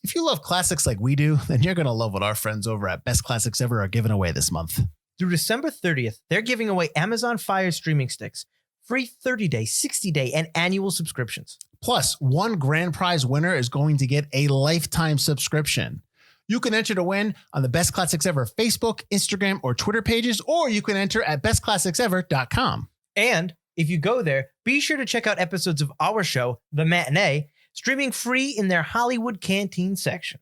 If you love classics like we do, then you're going to love what our friends over at Best Classics Ever are giving away this month. Through December 30th, they're giving away Amazon Fire streaming sticks, free 30-day, 60-day, and annual subscriptions. Plus, one grand prize winner is going to get a lifetime subscription. You can enter to win on the Best Classics Ever Facebook, Instagram, or Twitter pages, or you can enter at bestclassicsever.com. And if you go there, be sure to check out episodes of our show, The Matinee, streaming free in their Hollywood Canteen section.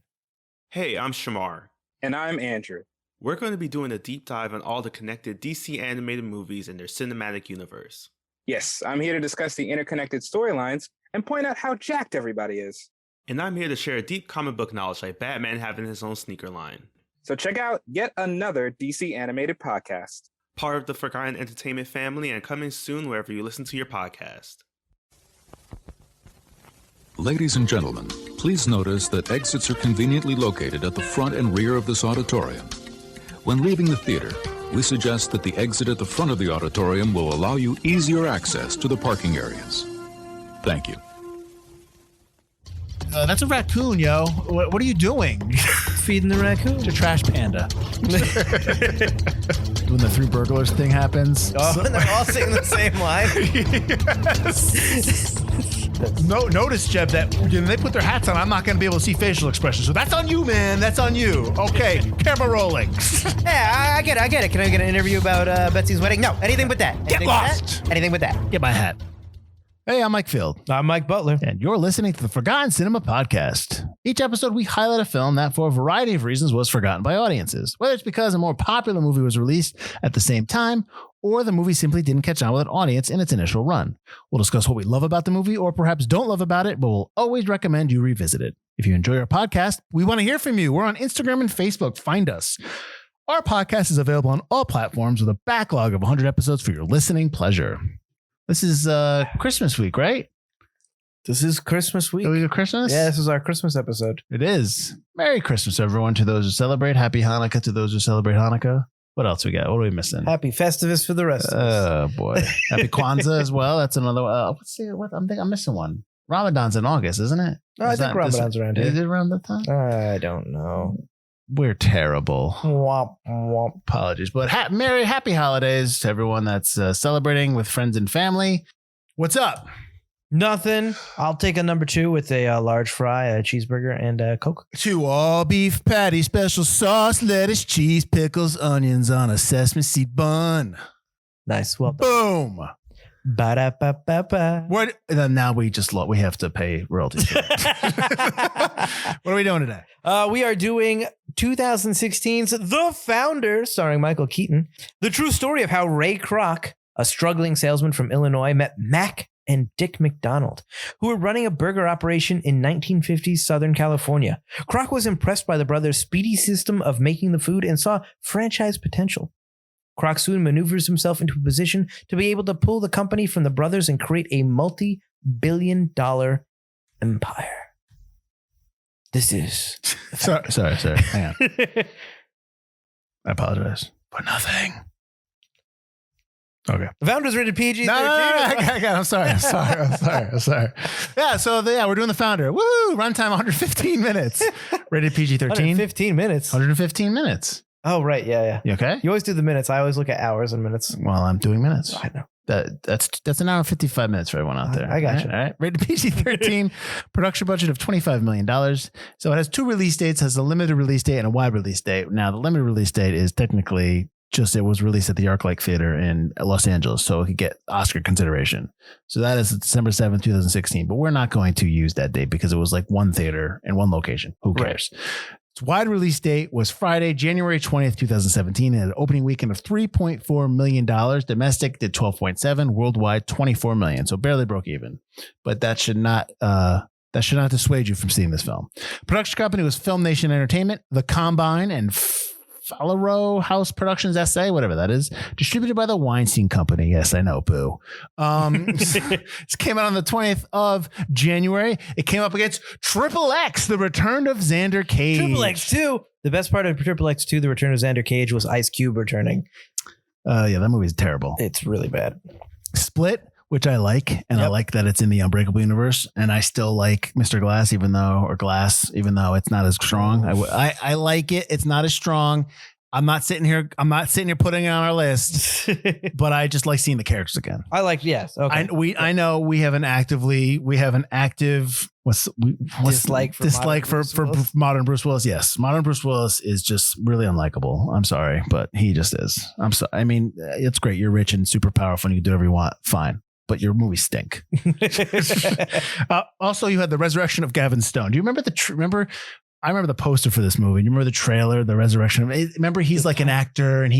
Hey, I'm Shamar. And I'm Andrew. We're going to be doing a deep dive on all the connected DC animated movies and their cinematic universe. Yes, I'm here to discuss the interconnected storylines and point out how jacked everybody is. And I'm here to share deep comic book knowledge like Batman having his own sneaker line. So check out yet another DC animated podcast. Part of the Forgotten Entertainment family and coming soon wherever you listen to your podcast. Ladies and gentlemen, please notice that exits are conveniently located at the front and rear of this auditorium. When leaving the theater, we suggest that the exit at the front of the auditorium will allow you easier access to the parking areas. Thank you. That's a raccoon, yo. What are you doing? Feeding the raccoon. It's a trash panda. When the three burglars thing happens. Oh, and they're all singing the same line. Yes. No, notice, Jeb, that when they put their hats on, I'm not going to be able to see facial expressions. So that's on you, man. That's on you. Okay, camera rolling. Yeah, I get it. Can I get an interview about Betsy's wedding? No, anything but that. Get lost. Anything but that. Get my hat. Hey, I'm Mike Field. I'm Mike Butler. And you're listening to the Forgotten Cinema Podcast. Each episode, we highlight a film that, for a variety of reasons, was forgotten by audiences. Whether it's because a more popular movie was released at the same time, or the movie simply didn't catch on with an audience in its initial run. We'll discuss what we love about the movie, or perhaps don't love about it, but we'll always recommend you revisit it. If you enjoy our podcast, we want to hear from you. We're on Instagram and Facebook. Find us. Our podcast is available on all platforms with a backlog of 100 episodes for your listening pleasure. This is Christmas week, right? This is Christmas week. The week of Christmas? Yeah, this is our Christmas episode. It is. Merry Christmas, everyone, to those who celebrate. Happy Hanukkah to those who celebrate Hanukkah. What else we got? What are we missing? Happy Festivus for the rest of us. Oh, boy. Happy Kwanzaa as well. That's another one. I'm missing one. Ramadan's in August, isn't it? Oh, I think Ramadan's around here. Is it around that time? I don't know. We're terrible. Womp, womp. Apologies. But happy holidays to everyone that's celebrating with friends and family. What's up? Nothing. I'll take a number 2 with a large fry, a cheeseburger, and a Coke. 2 all beef patty, special sauce, lettuce, cheese, pickles, onions on a sesame seed bun. Nice. Well done. Boom. Ba-da-ba-ba-ba. What? Now we have to pay royalties. What are we doing today? We are doing 2016's The Founder, starring Michael Keaton. The true story of how Ray Kroc, a struggling salesman from Illinois, met Mac and Dick McDonald, who were running a burger operation in 1950s Southern California. Kroc was impressed by the brothers' speedy system of making the food and saw franchise potential. Kroc soon maneuvers himself into a position to be able to pull the company from the brothers and create a multi-billion-dollar empire. This is... Sorry. Hang on. I apologize for nothing. Okay. The Founder's rated PG-13. No, I'm sorry. Yeah, we're doing The Founder. Woo! Runtime 115 minutes. Rated PG-13. 115 minutes. 115 minutes. Oh, right. Yeah. You okay? You always do the minutes. I always look at hours and minutes. Well, I'm doing minutes. I know. That's an hour and 55 minutes for everyone out there. I got you. All right. Rated PG-13. Production budget of $25 million. So it has 2 release dates, has a limited release date and a wide release date. Now, the limited release date is technically it was released at the ArcLight Theater in Los Angeles, so it could get Oscar consideration. So that is December 7th, 2016. But we're not going to use that date because it was like one theater and one location. Who cares? Right. Its wide release date was Friday, January 20th, 2017, and an opening weekend of $3.4 million. Domestic did 12.7, worldwide $24 million, so barely broke even. But that should not dissuade you from seeing this film. Production company was Film Nation Entertainment, The Combine, and Fallaro House Productions SA, whatever that is, distributed by the Weinstein Company. Yes, I know, boo. This came out on the 20th of January. It came up against Triple X, The Return of Xander Cage. Triple X 2. The best part of Triple X 2, The Return of Xander Cage, was Ice Cube returning. Yeah, that movie's terrible. It's really bad. Split which I like. And I like that it's in the Unbreakable universe. And I still like Mr. Glass, even though it's not as strong. I like it. It's not as strong. I'm not sitting here putting it on our list, but I just like seeing the characters again. I like, yes. Okay. I know we have an active dislike for modern Bruce Willis. Yes. Modern Bruce Willis is just really unlikable. I'm sorry, but he just is. I'm sorry. I mean, it's great. You're rich and super powerful and you can do whatever you want. Fine. But your movies stink. Also, you had the resurrection of Gavin Stone. Do you remember I remember the poster for this movie. You remember the trailer, the resurrection. Remember, he's like an actor, and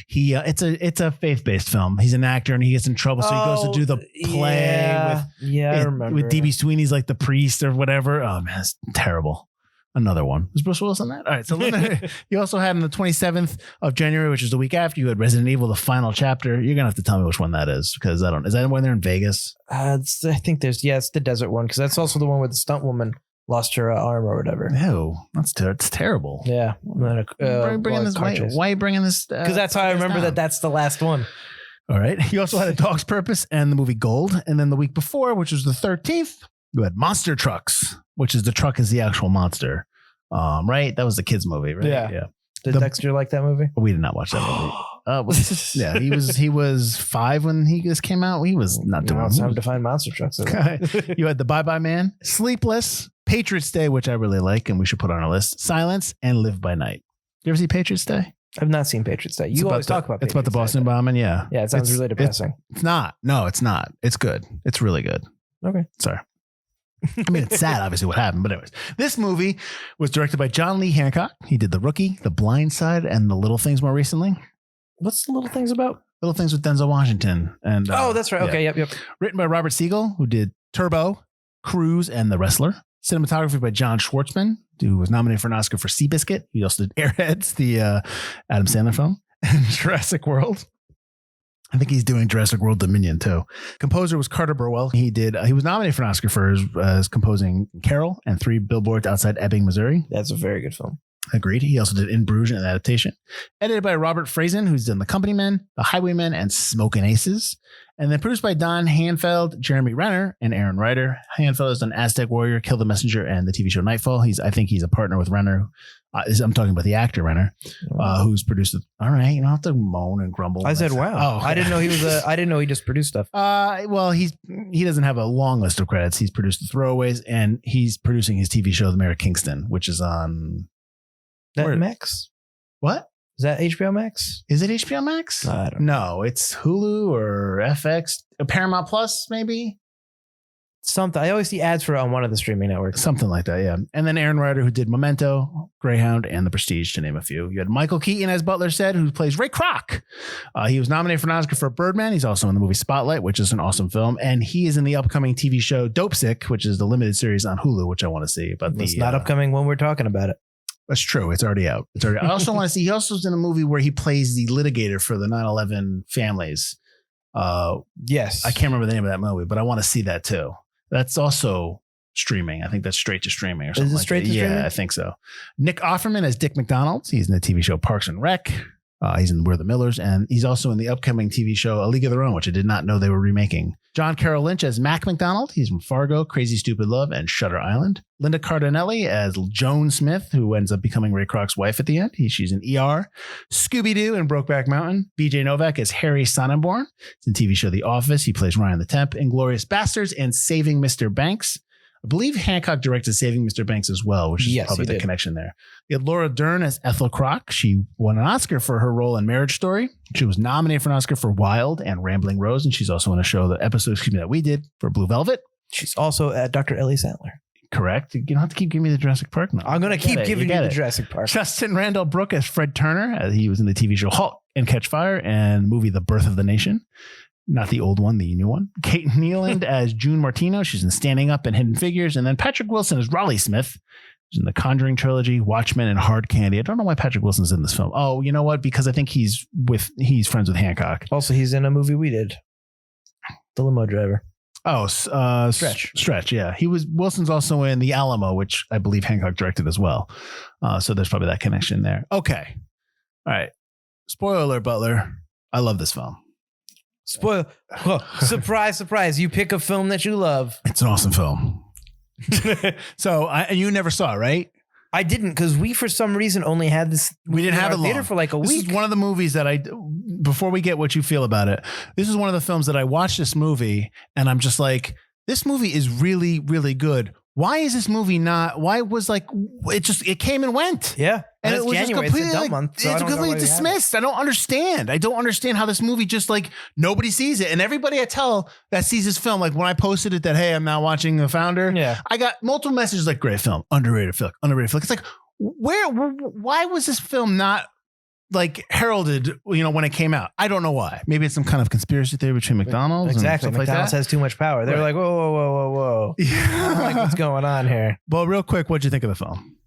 it's a faith-based film. He's an actor, and he gets in trouble, so he goes to do the play. I remember with DB Sweeney's like the priest or whatever. Oh man, it's terrible. Another one. Was Bruce Willis on that? All right. So you also had on the 27th of January, which is the week after, you had Resident Evil: The Final Chapter. You're gonna have to tell me which one that is because is that when they're in Vegas? I think it's the desert one because that's also the one where the stunt woman lost her arm or whatever. No, it's terrible. Yeah. Why are you bringing this? Because that's how I remember that's the last one. All right. You also had A Dog's Purpose and the movie Gold. And then the week before, which was the 13th, you had Monster Trucks, which is the truck is the actual monster. Right? That was the kids movie, right? Yeah. Did Dexter like that movie? We did not watch that movie. Yeah, he was 5 when he just came out. He was not doing. It's time to find Monster Trucks. You had The Bye Bye Man, Sleepless, Patriots Day, which I really like and we should put on our list, Silence, and Live by Night. You ever see Patriots Day? I've not seen Patriots Day. You always talk about Patriots. It's about the Boston bombing. Yeah. Yeah, it sounds really depressing. It's not. No, it's not. It's good. It's really good. Okay. Sorry. I mean, it's sad, obviously, what happened. But anyways, this movie was directed by John Lee Hancock. He did The Rookie, The Blind Side, and The Little Things more recently. What's The Little Things about? Little Things with Denzel Washington. And that's right. Okay, yep. Written by Robert Siegel, who did Turbo, Cruise, and The Wrestler. Cinematography by John Schwartzman, who was nominated for an Oscar for Seabiscuit. He also did Airheads, the Adam Sandler film, and Jurassic World. I think he's doing Jurassic World Dominion too. Composer was Carter Burwell. He was nominated for an Oscar for his composing Carol and 3 Billboards Outside Ebbing, Missouri. That's a very good film. Agreed. He also did In Bruges, an adaptation. Edited by Robert Frazen, who's done The Company Men, The Highwaymen, and Smokin' Aces. And then produced by Don Hanfeld, Jeremy Renner, and Aaron Ryder. Hanfeld has done Aztec Warrior, Kill the Messenger, and the TV show Nightfall. I think he's a partner with Renner. I'm talking about the actor Renner, who's produced it. All right, you don't have to moan and grumble. I said, "Wow." Oh, I didn't know he was I didn't know he just produced stuff. Well, he doesn't have a long list of credits. He's produced The Throwaways, and he's producing his TV show The Mayor of Kingston, which is on Max. What? Is that HBO Max? Is it HBO Max? I don't know. No, it's Hulu or FX, Paramount Plus, maybe. Something. I always see ads for it on one of the streaming networks. Something like that, yeah. And then Aaron Ryder, who did Memento, Greyhound, and The Prestige, to name a few. You had Michael Keaton, as Butler said, who plays Ray Kroc. He was nominated for an Oscar for Birdman. He's also in the movie Spotlight, which is an awesome film. And he is in the upcoming TV show Dope Sick, which is the limited series on Hulu, which I want to see. But it's not upcoming when we're talking about it. That's true. It's already out. I also want to see, he also is in a movie where he plays the litigator for the 9/11 families. Yes. I can't remember the name of that movie, but I want to see that too. That's also streaming. I think that's straight to streaming or something. Is it straight to streaming? Yeah, I think so. Nick Offerman as Dick McDonald. He's in the TV show Parks and Rec. He's in We're the Millers, and he's also in the upcoming TV show A League of Their Own, which I did not know they were remaking. John Carroll Lynch as Mac McDonald. He's from Fargo, Crazy Stupid Love, and Shutter Island. Linda Cardinelli as Joan Smith, who ends up becoming Ray Kroc's wife at the end. She's in ER. Scooby-Doo and Brokeback Mountain. BJ Novak as Harry Sonnenborn. It's in TV show The Office. He plays Ryan the Temp. Inglourious Bastards and Saving Mr. Banks. I believe Hancock directed Saving Mr. Banks as well, which is probably the connection there. You had Laura Dern as Ethel Kroc. She won an Oscar for her role in Marriage Story. She was nominated for an Oscar for Wild and Rambling Rose, and she's also in a show, that we did for Blue Velvet. She's also at Dr. Ellie Sattler. Correct. You don't have to keep giving me the Jurassic Park now. I'm going to keep giving you the Jurassic Park. Justin Randall Brooke as Fred Turner. He was in the TV show Halt and Catch Fire and movie The Birth of the Nation. Not the old one, the new one. Kate Nealand as June Martino. She's in Standing Up and Hidden Figures. And then Patrick Wilson as Raleigh Smith. He's in the Conjuring trilogy, Watchmen, and Hard Candy. I don't know why Patrick Wilson's in this film. Oh, you know what? Because I think he's friends with Hancock. Also, he's in a movie we did. The Limo Driver. Oh, Stretch. Yeah. Wilson's also in The Alamo, which I believe Hancock directed as well. So there's probably that connection there. Okay. All right. Spoiler alert, Butler. I love this film. Spoil. Surprise, surprise. You pick a film that you love. It's an awesome film. So, and you never saw it, right? I didn't, because we, for some reason, only had this. We didn't have it theater long. for like a week. This is one of the movies that before we get what you feel about it, this is one of the films that I watched this movie and I'm just like, this movie is really, really good. Why is this movie not? Why was like it came and went? Yeah, and it's it was January. just completely it's a dumb month. So it's completely dismissed. I don't understand how this movie just like nobody sees it, and everybody I tell that sees this film, like when I posted it that hey, I'm now watching The Founder. Yeah, I got multiple messages like great film, underrated film. It's like why was this film not like heralded, when it came out? I don't know why. Maybe it's some kind of conspiracy theory between McDonald's. Exactly. And McDonald's has too much power. They're like, whoa. Yeah. Like, what's going on here? Well, real quick, what'd you think of the film?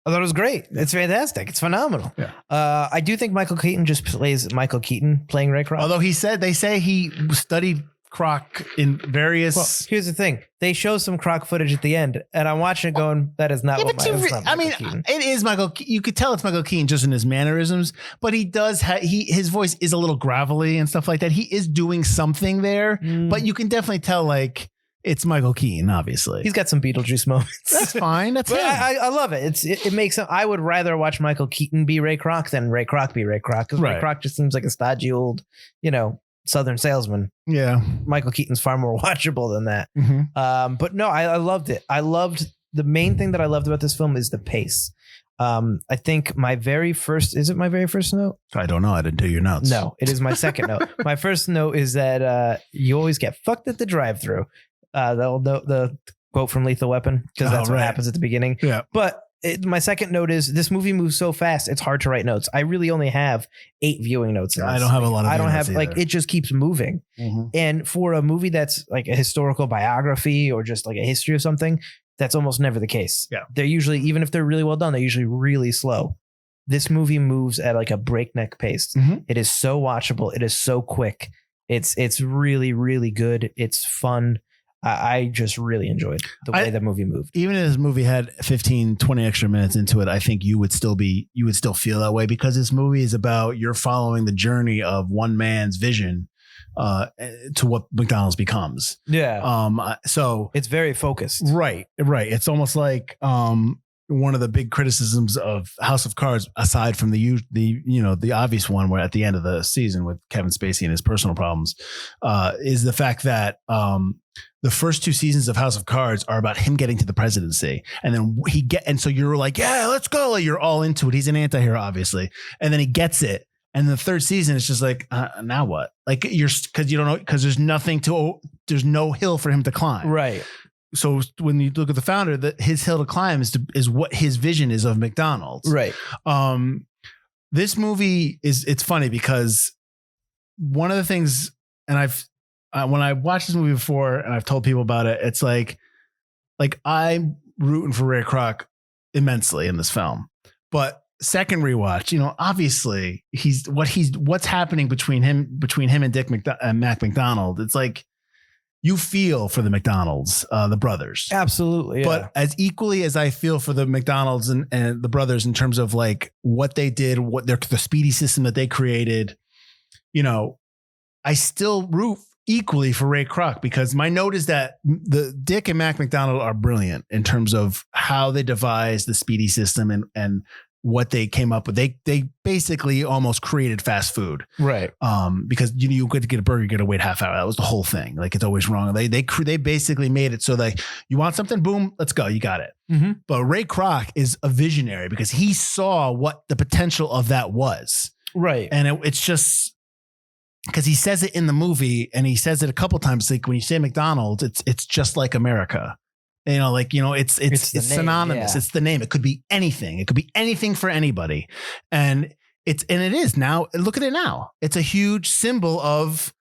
I thought it was great. It's fantastic. It's phenomenal. Yeah. I do think Michael Keaton just plays Michael Keaton playing Ray Kroc. Although they say he studied Kroc in various. Well, here's the thing. They show some Kroc footage at the end, and I'm watching it going, that is not what Michael Keaton. It is Michael. You could tell it's Michael Keaton just in his mannerisms, but he does his voice is a little gravelly and stuff like that. He is doing something there, but you can definitely tell like it's Michael Keaton. Obviously, he's got some Beetlejuice moments. That's fine. That's but him. I love it. It makes I would rather watch Michael Keaton be Ray Kroc than Ray Kroc be Ray Kroc, because Ray Kroc just seems like a stodgy old, Southern salesman. Yeah. Michael Keaton's far more watchable than that. Mm-hmm. But no, I loved it. The main thing that I loved about this film is the pace. I think is it my very first note? I don't know. I didn't do your notes. No, it is my second note. My first note is that you always get fucked at the drive-thru. The quote from Lethal Weapon, because that's what happens at the beginning. Yeah. But my second note is this movie moves so fast, it's hard to write notes. I really only have 8 viewing notes. I don't have a lot of. I don't have like, it just keeps moving. Mm-hmm. And for a movie that's like a historical biography or just like a history of something, that's almost never the case. Yeah. They're usually, even if they're really well done, they're usually really slow. This movie moves at like a breakneck pace. Mm-hmm. It is so watchable. It is so quick. It's really, really good. It's fun. I just really enjoyed the way the movie moved. Even if this movie had 15, 20 extra minutes into it, I think you would still feel that way, because this movie is about you're following the journey of one man's vision to what McDonald's becomes. Yeah. So it's very focused. Right. It's almost like one of the big criticisms of House of Cards, aside from the obvious one where at the end of the season with Kevin Spacey and his personal problems, is the fact that the first 2 seasons of House of Cards are about him getting to the presidency. And then and so you're like, yeah, let's go. You're all into it. He's an anti-hero, obviously. And then he gets it. And the third season, it's just like, now what? Like because you don't know, because there's no hill for him to climb. Right. So when you look at The Founder, his hill to climb is what his vision is of McDonald's. Right. This movie it's funny because one of the things, and when I watched this movie before and I've told people about it, it's like I'm rooting for Ray Kroc immensely in this film, but second rewatch, obviously what's happening between him and Mac McDonald. It's like, you feel for the McDonald's, the brothers. Absolutely. Yeah. But as equally as I feel for the McDonald's and the brothers in terms of like what they did, the speedy system that they created, I still root equally for Ray Kroc, because my note is that the Dick and Mac McDonald are brilliant in terms of how they devised the speedy system and what they came up with. They basically almost created fast food. Right. Because you could get a burger, you got to wait half hour. That was the whole thing. Like, it's always wrong. They basically made it so that you want something, boom, let's go. You got it. Mm-hmm. But Ray Kroc is a visionary because he saw what the potential of that was. Right. And it's just because he says it in the movie, and he says it a couple times. Like when you say McDonald's, it's just like America. It's synonymous. Yeah. It's the name. It could be anything. It could be anything for anybody. And it is now. Look at it now. It's a huge symbol of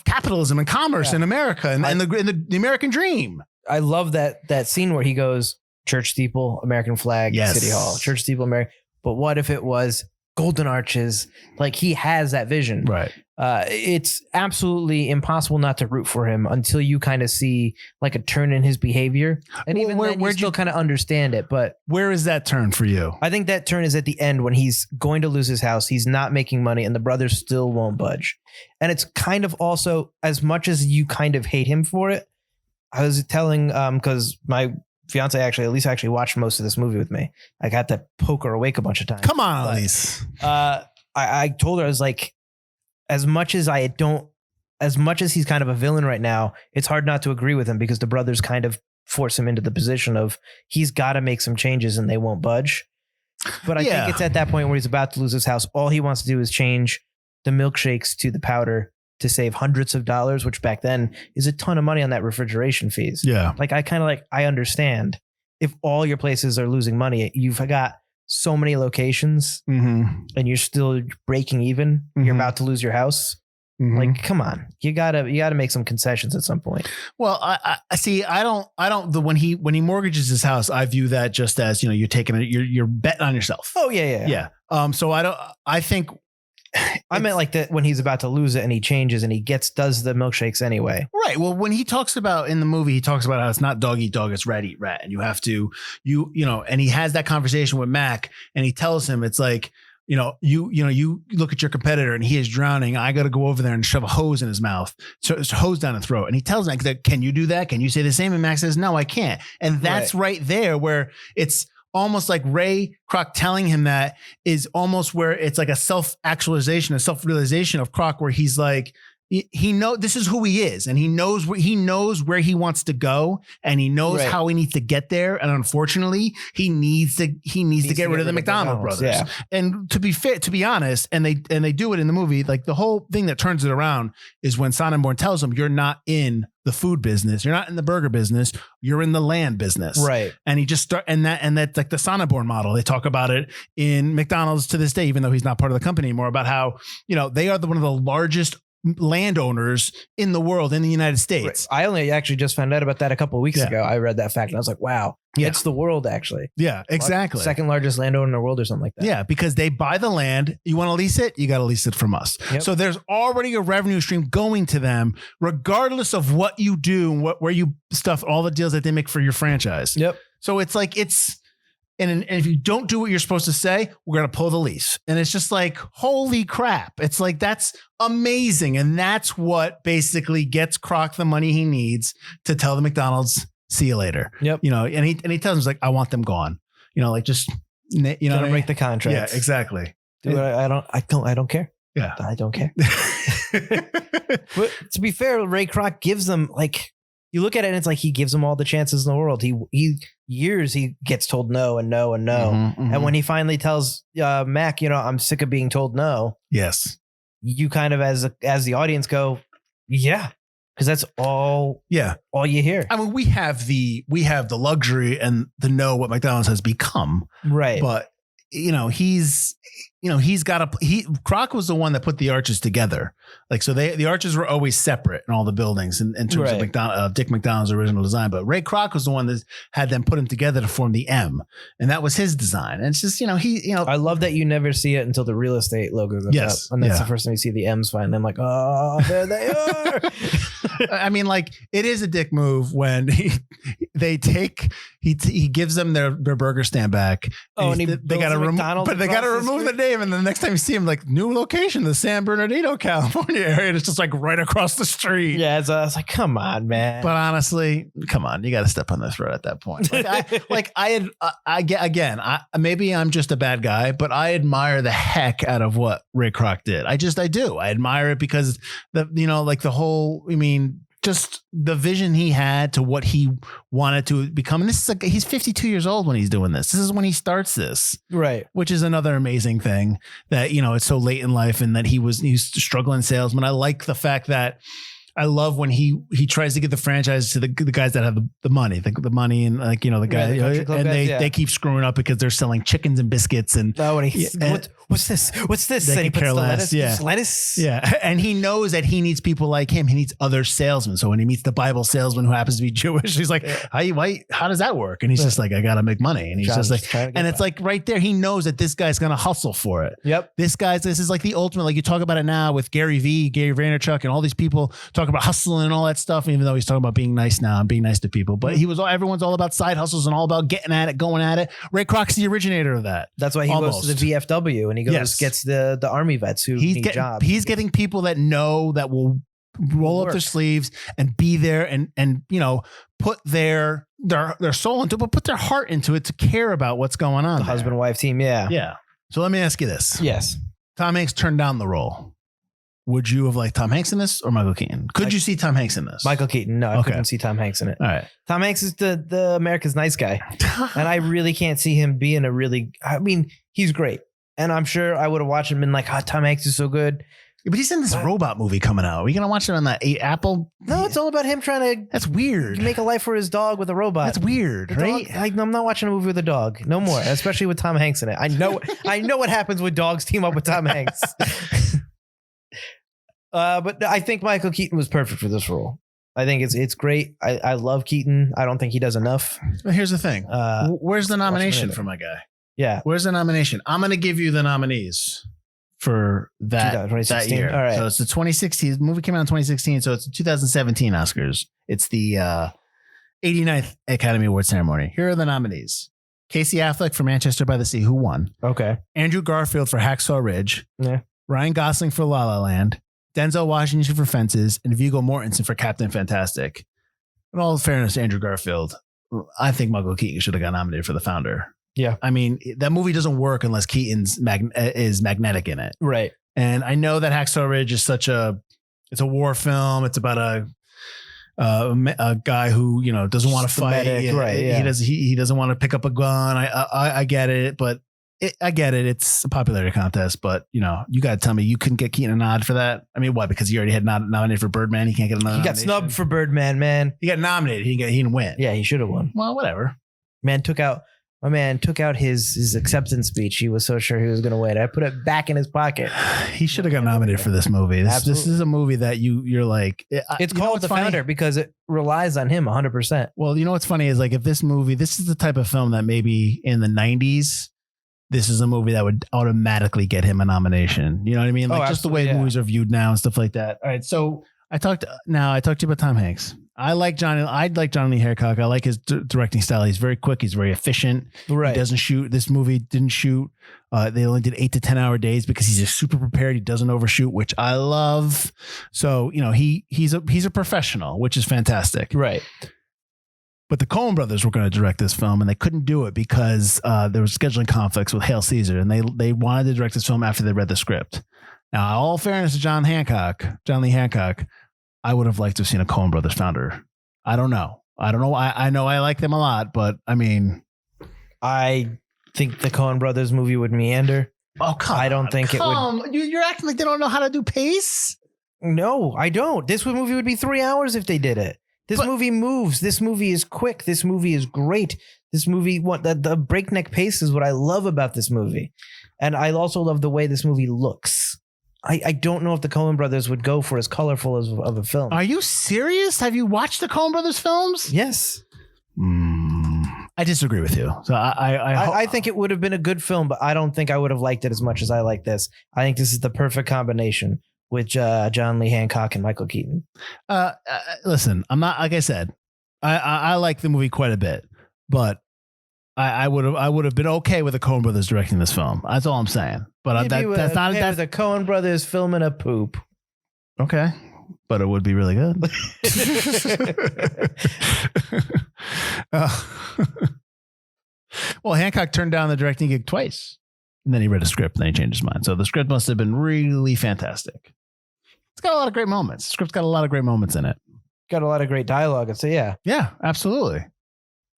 capitalism and commerce in America and the American dream. I love that scene where he goes, church steeple, American flag, yes. City Hall, church steeple, American. But what if it was golden arches? Like, he has that vision. Right. it's absolutely impossible not to root for him until you kind of see like a turn in his behavior. And Well, even where- then you where'd still you- kind of understand it. But Where is that turn for you? I think that turn is at the end when he's going to lose his house. He's not making money and the brothers still won't budge. And it's kind of also, as much as you kind of hate him for it, I was telling, because my fiance actually watched most of this movie with me. I got to poke her awake a bunch of times. Come on, But, Elise. I told her, I was like, as much as he's kind of a villain right now, it's hard not to agree with him because the brothers kind of force him into the position of he's got to make some changes and they won't budge. But I think it's at that point where he's about to lose his house. All he wants to do is change the milkshakes to the powder to save hundreds of dollars, which back then is a ton of money on that refrigeration fees. Yeah. Like I understand if all your places are losing money, you've got so many locations Mm-hmm. and you're still breaking even. You're Mhm. about to lose your house. Mm-hmm. Like, come on, you gotta make some concessions at some point. Well, I see. I don't. When he mortgages his house, I view that just as you're taking it. You're betting on yourself. Oh yeah. Yeah. So I don't. I think. I meant like that when he's about to lose it and he changes and he does the milkshakes anyway. Right. Well, when he talks about in the movie, he talks about how it's not dog eat dog, it's rat eat rat, and you have to and he has that conversation with Mac, and he tells him it's like. You look at your competitor and he is drowning. I got to go over there and shove a hose in his mouth. So it's a hose down his throat. And he tells Max that, can you do that? Can you say the same? And Max says, no, I can't. And that's right there where it's almost like Ray Kroc telling him that is almost where it's like a self-actualization, a self-realization of Kroc, where he's like, he knows this is who he is, and he knows where he wants to go, and he knows how he needs to get there. And unfortunately, he needs to get rid of the McDonald brothers. Yeah. And to be honest, and they do it in the movie. Like the whole thing that turns it around is when Sonnenborn tells him, "You're not in the food business. You're not in the burger business. You're in the land business." Right. And he just and that's like the Sonnenborn model. They talk about it in McDonald's to this day, even though he's not part of the company anymore. About how they are one of the largest landowners in the world, in the United States. Right. I only actually just found out about that a couple of weeks ago. I read that fact and I was like, wow, it's the world actually. Yeah, exactly. Second largest landowner in the world or something like that. Yeah, because they buy the land. You want to lease it? You got to lease it from us. Yep. So there's already a revenue stream going to them, regardless of what you do and where you stuff, all the deals that they make for your franchise. Yep. So it's like, and if you don't do what you're supposed to say, we're going to pull the lease. And it's just like, holy crap. It's like, that's amazing. And that's what basically gets Kroc the money he needs to tell the McDonald's, see you later. Yep. And he tells him, like, I want them gone. Just, Don't break the contract. Yeah, exactly. Dude, I don't care. Yeah. I don't care. But to be fair, Ray Kroc gives them, like, you look at it and it's like he gives them all the chances in the world. He gets told no and no and no. Mm-hmm. And when he finally tells Mac, I'm sick of being told no. Yes. You kind of as the audience go, yeah, because that's all. Yeah, all you hear. I mean, we have the luxury and the know what McDonald's has become, right? But Kroc was the one that put the arches together. Like, so the arches were always separate in all the buildings in terms of Dick McDonald's original design. But Ray Kroc was the one that had them put them together to form the M. And that was his design. And it's just, I love that you never see it until the real estate logo goes up. And that's the first time you see the M's finally. I'm like, oh, there they are. I mean, like, it is a dick move when he gives them their burger stand back. And they got to remove the name. And the next time you see him, like, new location, the San Bernardino, California area. And it's just like right across the street. Yeah. I was like, come on, man. But honestly, come on, you got to step on their throat at that point. Maybe I'm just a bad guy, but I admire the heck out of what Ray Kroc did. I do. I admire it because just the vision he had to what he wanted to become. And this is he's 52 years old when he's doing this. This is when he starts this. Right. Which is another amazing thing that, it's so late in life and that he's a struggling salesman. I like the fact that I love when he tries to get the franchise to the guys that have the money, the money, and the guy, and they keep screwing up because they're selling chickens and biscuits and What's this? What's this? They And he could puts care the less, lettuce. yeah. Just lettuce. Yeah. And he knows that he needs people like him. He needs other salesmen. So when he meets the Bible salesman who happens to be Jewish, he's like, how does that work? And he's just like, I got to make money. And he's John's just like, trying to get and it's by. like right there, he knows that this guy's going to hustle for it. Yep. This is like the ultimate, like you talk about it now with Gary Vaynerchuk and all these people talk about hustling and all that stuff, even though he's talking about being nice now and being nice to people. But everyone's all about side hustles and all about getting at it, going at it. Ray Kroc's the originator of that. That's why he goes to the VFW and he gets the army vets who need jobs. He's getting people that know that will roll up their sleeves and be there and put their soul into it, but put their heart into it to care about what's going on. The husband and wife team. Yeah. Yeah. So let me ask you this. Yes. Tom Hanks turned down the role. Would you have liked Tom Hanks in this or Michael Keaton? Could you see Tom Hanks in this? Michael Keaton. No, I couldn't see Tom Hanks in it. All right. Tom Hanks is the America's nice guy. And I really can't see him being he's great. And I'm sure I would have watched him and been like, Tom Hanks is so good. Yeah, but he's in this robot movie coming out. Are we going to watch it on that Apple? No, it's all about him trying to That's weird. make a life for his dog with a robot. That's weird, The right? dog, I'm not watching a movie with a dog. No more, especially with Tom Hanks in it. I know what happens when dogs team up with Tom Hanks. But I think Michael Keaton was perfect for this role. I think it's great. I love Keaton. I don't think he does enough. But here's the thing. Where's the nomination for my guy? Yeah. Where's the nomination? I'm going to give you the nominees for that 2016? year. All right. So it's the 2016 the movie came out in 2016. So it's the 2017 Oscars. It's the 89th Academy Award ceremony. Here are the nominees. Casey Affleck for Manchester by the Sea, who won. Okay. Andrew Garfield for Hacksaw Ridge. Yeah. Ryan Gosling for La La Land. Denzel Washington for Fences. And Viggo Mortensen for Captain Fantastic. In all fairness to Andrew Garfield, I think Michael Keaton should have got nominated for The Founder. Yeah. I mean, that movie doesn't work unless Keaton's is magnetic in it. Right. And I know that Hacksaw Ridge is it's a war film. It's about a guy who, doesn't want to fight. Right. Yeah. He doesn't want to pick up a gun. I get it, but I get it. It's a popularity contest, but you got to tell me you couldn't get Keaton a nod for that. I mean, why? Because he already had nominated for Birdman. He can't get another. He got snubbed for Birdman, man. He got nominated. He didn't win. Yeah, he should have won. Well, whatever. My man took out his acceptance speech. He was so sure he was going to win. I put it back in his pocket. He should have got nominated for this movie. This is a movie that you're like. It's called The Founder because it relies on him 100%. Well, what's funny is like if this is the type of film that maybe in the 90s, this is a movie that would automatically get him a nomination. You know what I mean? Like just the way movies are viewed now and stuff like that. All right. So I talked to you about Tom Hanks. I like John Lee Hancock. I like his directing style. He's very quick. He's very efficient. Right. He doesn't shoot. This movie didn't shoot. They only did 8 to 10 hour days because he's just super prepared. He doesn't overshoot, which I love. So, he's a professional, which is fantastic. Right. But the Coen brothers were going to direct this film and they couldn't do it because there was scheduling conflicts with Hail Caesar, and they wanted to direct this film after they read the script. Now, all fairness to John Lee Hancock, I would have liked to have seen a Coen brothers Founder. I don't know. I know I like them a lot, but I mean, I think the Coen brothers movie would meander. Oh, come I don't on, think it would. You're acting like they don't know how to do pace. No, I don't. This movie would be 3 hours if they did it. This movie moves. This movie is quick. This movie is great. This movie, the breakneck pace is what I love about this movie. And I also love the way this movie looks. I don't know if the Coen brothers would go for as colorful of a film. Are you serious? Have you watched the Coen brothers films? Yes. I disagree with you. So I think it would have been a good film, but I don't think I would have liked it as much as I like this. I think this is the perfect combination with John Lee Hancock and Michael Keaton. Listen, I'm not, like I said, I like the movie quite a bit, but I would have been okay with the Coen brothers directing this film. That's all I'm saying. But that's not the Coen brothers filming a poop. Okay, but it would be really good. Well, Hancock turned down the directing gig twice, and then he read a script, and then he changed his mind. So the script must have been really fantastic. It's got a lot of great moments. The script's got a lot of great moments in it. Got a lot of great dialogue. And so, yeah. Yeah, absolutely.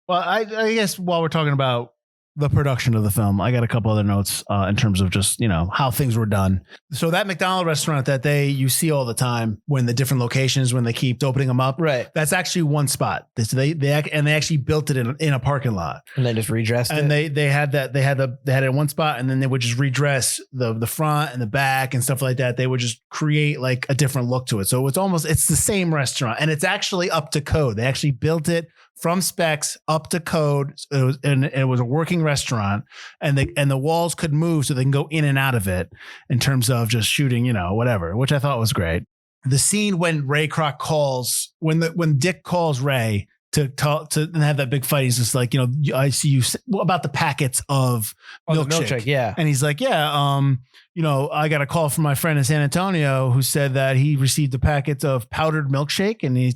Well, I guess while we're talking about the production of the film. I got a couple other notes in terms of just, how things were done. So that McDonald's restaurant that you see all the time when the different locations, when they keep opening them up, right? That's actually one spot. They actually built it in a parking lot, and they just redressed it. And they had it in one spot, and then they would just redress the front and the back and stuff like that. They would just create like a different look to it. So it's the same restaurant, and it's actually up to code. They actually built it from specs up to code. It was a working restaurant, and the walls could move so they can go in and out of it in terms of just shooting, whatever, which I thought was great. The scene when Ray Kroc calls, when Dick calls Ray to talk to and have that big fight, he's just like, I see you about the packets of milkshake. Yeah. And he's like, yeah, I got a call from my friend in San Antonio who said that he received the packets of powdered milkshake. And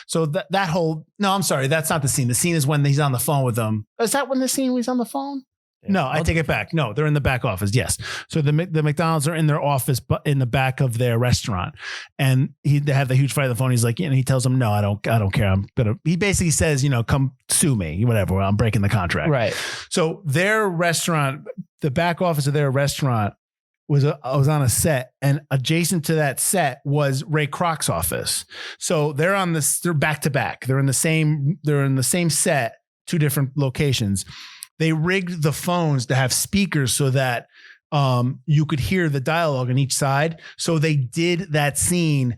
so that whole, no, I'm sorry. That's not the scene. The scene is when he's on the phone with them. Is that when the scene was on the phone? Yeah. No, I take it back. No, they're in the back office. Yes. So the McDonald's are in their office, but in the back of their restaurant, and they have the huge fight on the phone. He's like, and he tells them, no, I don't care. He basically says, come sue me, whatever. I'm breaking the contract. Right. So their restaurant, the back office of their restaurant was on a set, and adjacent to that set was Ray Kroc's office. So they're back to back. They're in the same set, two different locations. They rigged the phones to have speakers so that you could hear the dialogue on each side. So they did that scene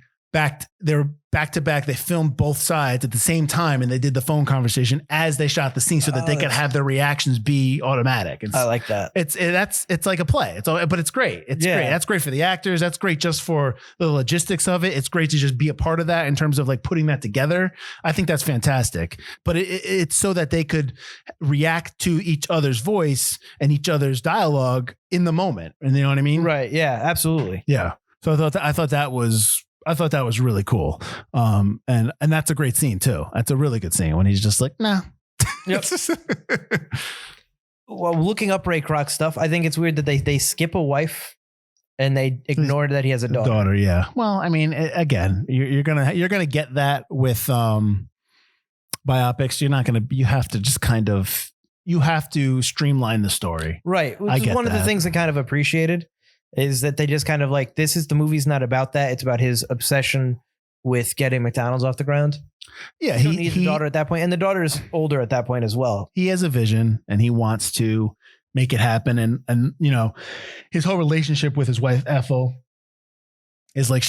they're back to back. They filmed both sides at the same time, and they did the phone conversation as they shot the scene so that they could have their reactions be automatic. I like that. It's like a play. But it's great. It's great. That's great for the actors. That's great just for the logistics of it. It's great to just be a part of that in terms of like putting that together. I think that's fantastic. But it's so that they could react to each other's voice and each other's dialogue in the moment. And you know what I mean? Right. Yeah, absolutely. Yeah. So I thought that was really cool. And that's a great scene too. That's a really good scene when he's just like, nah. Yep. Well, looking up Ray Kroc stuff, I think it's weird that they skip a wife and they ignored that he has a daughter. Yeah. Well, I mean, again, you're gonna get that with biopics. You have to just you have to streamline the story. Right. Which is one of the things I kind of appreciated. Is that they just kind of like, the movie's not about that. It's about his obsession with getting McDonald's off the ground. Yeah. He needs a daughter at that point. And the daughter is older at that point as well. He has a vision and he wants to make it happen. And his whole relationship with his wife, Ethel, is like,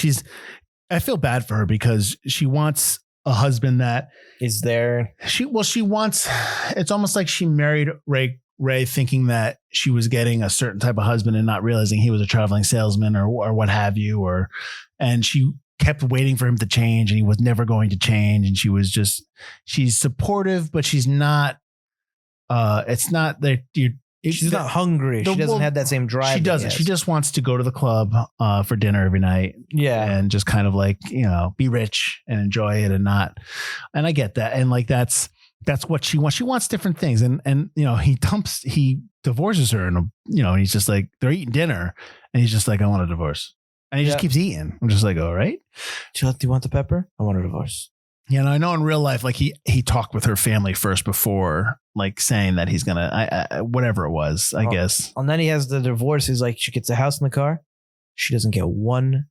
I feel bad for her because she wants a husband that is there. She wants, it's almost like she married Ray thinking that she was getting a certain type of husband and not realizing he was a traveling salesman or what have you, and she kept waiting for him to change and he was never going to change. And she's supportive, but she's not, it's not that she's not hungry. She doesn't have that same drive. She doesn't. She just wants to go to the club for dinner every night. Yeah. And just kind of like, be rich and enjoy it and I get that. And like, that's what she wants. She wants different things. And he divorces her and he's just like, they're eating dinner and he's just like, I want a divorce. And he just keeps eating. I'm just like, all right. Do you want the pepper? I want a divorce. Yeah. And I know in real life, like he talked with her family first before like saying that he's going to, whatever it was, I guess. And then he has the divorce. He's like, she gets a house in the car. She doesn't get one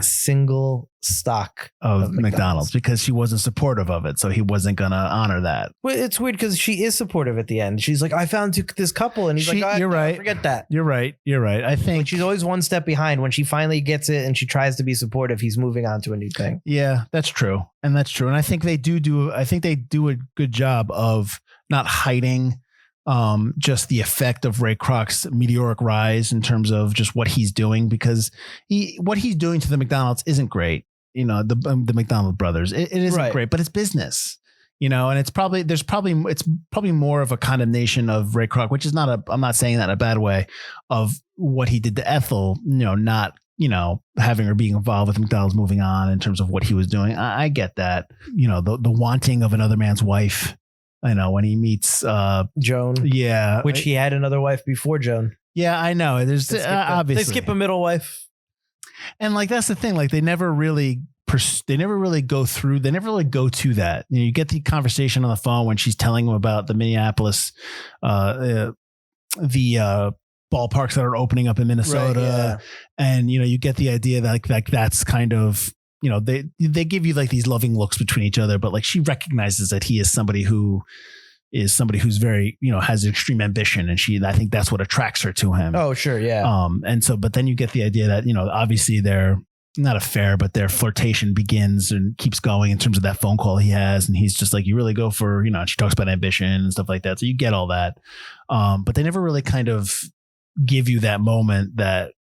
single stock of McDonald's because she wasn't supportive of it. So he wasn't going to honor that. Well, it's weird because she is supportive at the end. She's like, I found this couple. And he's like, you're right. Forget that. You're right. I think she's always one step behind. When she finally gets it and she tries to be supportive, he's moving on to a new thing. Yeah, that's true. And I think they do a good job of not hiding just the effect of Ray Kroc's meteoric rise in terms of just what he's doing, because what he's doing to the McDonald's isn't great. The McDonald brothers, it isn't great, but it's business, and it's probably more of a condemnation of Ray Kroc, which is I'm not saying that in a bad way, of what he did to Ethel, not, having her being involved with McDonald's moving on in terms of what he was doing. I get that, the wanting of another man's wife. I know when he meets Joan. Yeah. Which he had another wife before Joan. Yeah, I know. There's obviously they skip a middle wife. And like, that's the thing. Like, they never really they never really go through. They never really go to that. You get the conversation on the phone when she's telling him about the Minneapolis, the ballparks that are opening up in Minnesota, and you get the idea that like that's kind of they give you like these loving looks between each other, but like she recognizes that he is somebody who's very has extreme ambition, and I think that's what attracts her to him. Oh sure, yeah. And so but then you get the idea that obviously they're not affair, but their flirtation begins and keeps going in terms of that phone call he has, and he's just like, you really go for and she talks about ambition and stuff like that, so you get all that, but they never really kind of give you that moment that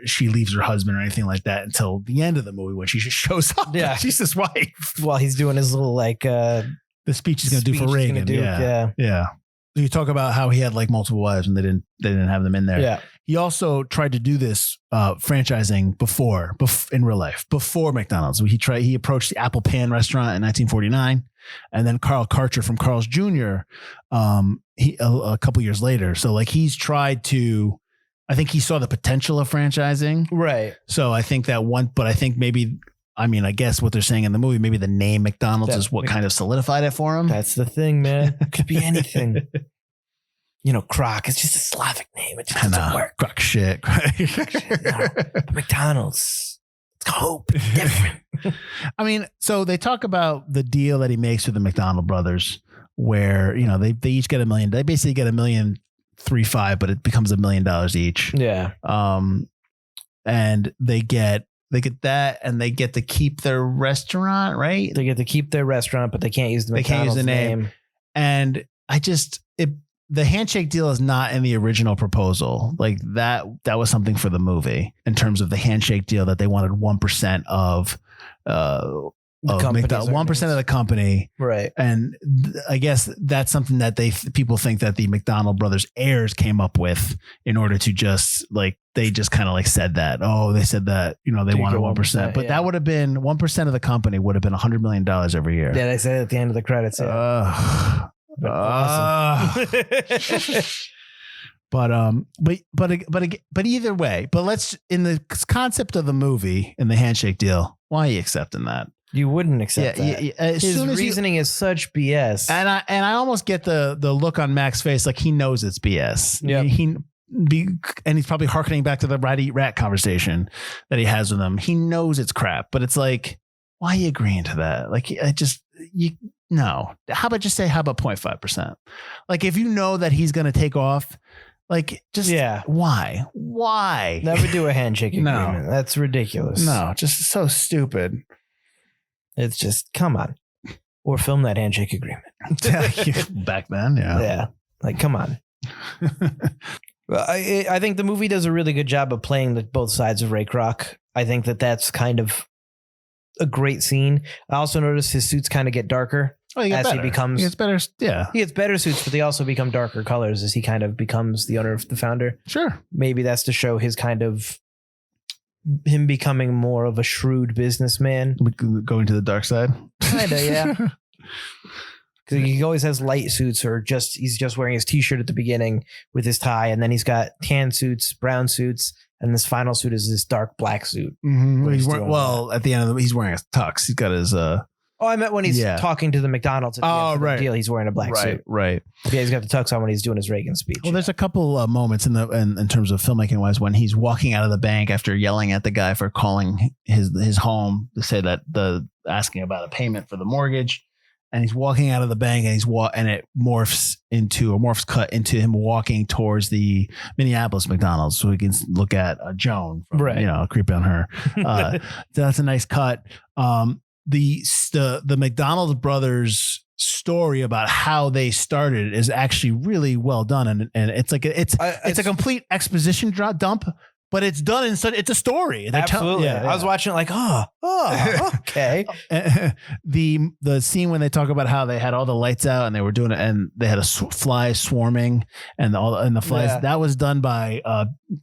she leaves her husband or anything like that until the end of the movie when she just shows up. Yeah, she's his wife while he's doing his little like the speech he's going to do for Reagan. Yeah. You talk about how he had like multiple wives and they didn't have them in there. Yeah. He also tried to do this franchising before in real life, before McDonald's. He approached the Apple Pan restaurant in 1949, and then Carl Karcher from Carl's Jr. A couple years later. So like he's tried to, I think he saw the potential of franchising. Right. So I think but I think I guess what they're saying in the movie, maybe the name McDonald's is what kind of solidified it for him. That's the thing, man. It could be anything. Kroc is just a Slavic name. It just doesn't work. Kroc shit. But McDonald's, it's hope. Different. So they talk about the deal that he makes with the McDonald brothers, where they each get $1 million. They basically get $1,350,000, but it becomes $1 million each. Yeah. And they get that, and they get to keep their restaurant, right? They get to keep their restaurant, but they can't use the McDonald's name. And the handshake deal is not in the original proposal. Like that was something for the movie in terms of the handshake deal, that they wanted 1% of McDonald's, 1% of the company. Right. And I guess that's something that people think that the McDonald brothers heirs came up with in order to just like, they just kind of like said that. Oh, they said that, they wanted 1%, but that would have been 1% of the company would have been $100 million every year. Yeah. They said it at the end of the credits. Yeah. Awesome. But either way, but let's, in the concept of the movie and the handshake deal, why are you accepting that? You wouldn't accept that. His reasoning is such BS. And I almost get the look on Mac's face, like he knows it's BS. Yeah. And he's probably hearkening back to the rat eat rat conversation that he has with him. He knows it's crap, but it's like, why are you agreeing to that? Like, no. How about 0.5%? Like, if you know that he's going to take off, like, just why? Never do a handshake agreement. No. That's ridiculous. No, just so stupid. It's just, come on. Or film that handshake agreement. Back then, yeah. Yeah. Like, come on. Well, I think the movie does a really good job of playing both sides of Ray Kroc. I think that's kind of a great scene. I also noticed his suits kind of get darker as he becomes. He gets better. Yeah. He gets better suits, but they also become darker colors as he kind of becomes the owner of the founder. Sure. Maybe that's to show him becoming more of a shrewd businessman. Going to the dark side. Kind of, yeah. Because he always has light suits, or he's just wearing his t-shirt at the beginning with his tie, and then he's got tan suits, brown suits, and this final suit is this dark black suit. Mm-hmm. At the end of he's wearing a tux. He's got his. I meant when he's talking to the McDonald's at the end of the deal. He's wearing a black suit. Right. Yeah, he's got the tux on when he's doing his Reagan speech. Well, there's a couple moments in terms of filmmaking wise when he's walking out of the bank after yelling at the guy for calling his home to say that asking about a payment for the mortgage. And he's walking out of the bank, and it morphs cut into him walking towards the Minneapolis McDonald's, so we can look at Joan, creepy on her. That's a nice cut. The McDonald's brothers story about how they started is actually really well done, and it's like it's a complete exposition dump. But it's done in such, it's a story. Absolutely. I was watching it like, okay. The scene when they talk about how they had all the lights out and they were doing it, and they had a fly swarming and the flies, that was done by